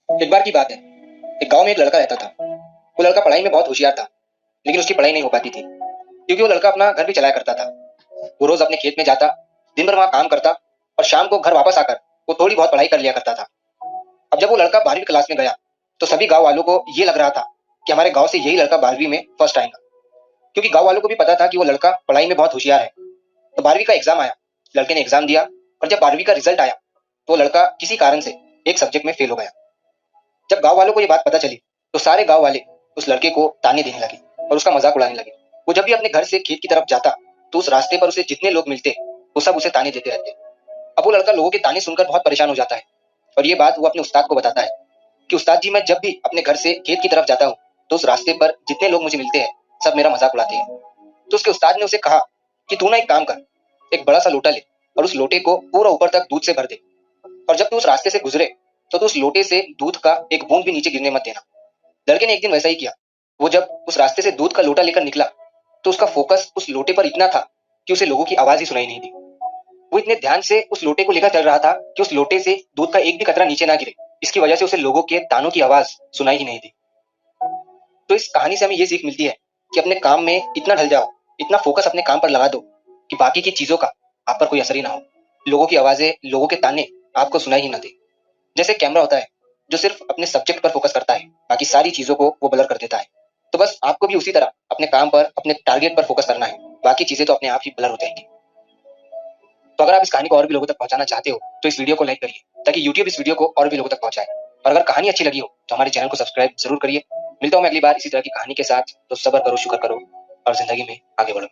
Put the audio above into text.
एक बार की बात है। एक गांव में एक लड़का रहता था। वो लड़का पढ़ाई में बहुत होशियार था, लेकिन उसकी पढ़ाई नहीं हो पाती थी क्योंकि वो लड़का अपना घर भी चलाया करता था। वो रोज अपने खेत में जाता, दिन भर वहां काम करता और शाम को घर वापस आकर वो थोड़ी बहुत पढ़ाई कर लिया करता था। अब जब वो लड़का 12वीं क्लास में गया तो सभी गांव वालों को ये लग रहा था कि हमारे गांव से यही लड़का 12वीं में फर्स्ट आएगा, क्योंकि गांव वालों को भी पता था कि वो लड़का पढ़ाई में बहुत होशियार है। तो 12वीं का एग्जाम आया, लड़के ने एग्जाम दिया और जब 12वीं का रिजल्ट आया तो वो लड़का किसी कारण से एक सब्जेक्ट में फेल हो गया। जब गांव वालों को ये बात पता चली तो सारे गांव वाले उस लड़के को ताने देने लगे और उसका मजाक उड़ाने लगे। वो जब भी अपने घर से खेत की तरफ जाता तो उस रास्ते पर उसे जितने लोग मिलते वो सब उसे ताने देते रहते। अब वो लड़का लोगों के ताने सुनकर बहुत परेशान हो जाता है और ये बात वो अपने उस्ताद को बताता है कि उस्ताद जी, मैं जब भी अपने घर से खेत की तरफ जाता हूँ तो उस रास्ते पर जितने लोग मुझे मिलते हैं सब मेरा मजाक उड़ाते हैं। तो उसके उस्ताद ने उसे कहा कि तू ना एक काम कर, एक बड़ा सा लोटा ले और उस लोटे को पूरा ऊपर तक दूध से भर दे, और जब तू उस रास्ते से गुजरे तो तू उस लोटे से दूध का एक बूंद भी नीचे गिरने मत देना। लड़के ने एक दिन वैसा ही किया। वो जब उस रास्ते से दूध का लोटा लेकर निकला तो उसका फोकस उस लोटे पर इतना था कि उसे लोगों की आवाज ही सुनाई नहीं दी। वो इतने ध्यान से उस लोटे को लेकर चल रहा था कि उस लोटे से दूध का एक भी कतरा नीचे ना गिरे। इसकी वजह से उसे लोगों के तानों की आवाज सुनाई ही नहीं दी। तो इस कहानी से हमें ये सीख मिलती है कि अपने काम में इतना ढल जाओ, इतना फोकस अपने काम पर लगा दो कि बाकी की चीजों का आप पर कोई असर ही ना हो, लोगों की आवाजें, लोगों के ताने आपको सुनाई ही ना दे। जैसे कैमरा होता है जो सिर्फ अपने सब्जेक्ट पर फोकस करता है, बाकी सारी चीजों को वो ब्लर कर देता है। तो बस आपको भी उसी तरह अपने काम पर, अपने टारगेट पर फोकस करना है, बाकी चीजें तो अपने आप ही ब्लर हो जाएंगी। तो अगर आप इस कहानी को और भी लोगों तक पहुंचाना चाहते हो तो इस वीडियो को लाइक करिए ताकि यूट्यूब इस वीडियो को और भी लोगों तक पहुंचाए। और अगर कहानी अच्छी लगी हो तो हमारे चैनल को सब्सक्राइब जरूर करिए। मिलता हूं मैं अगली बार इसी तरह की कहानी के साथ। तो सब्र करो, शुक्र करो और जिंदगी में आगे बढ़ो।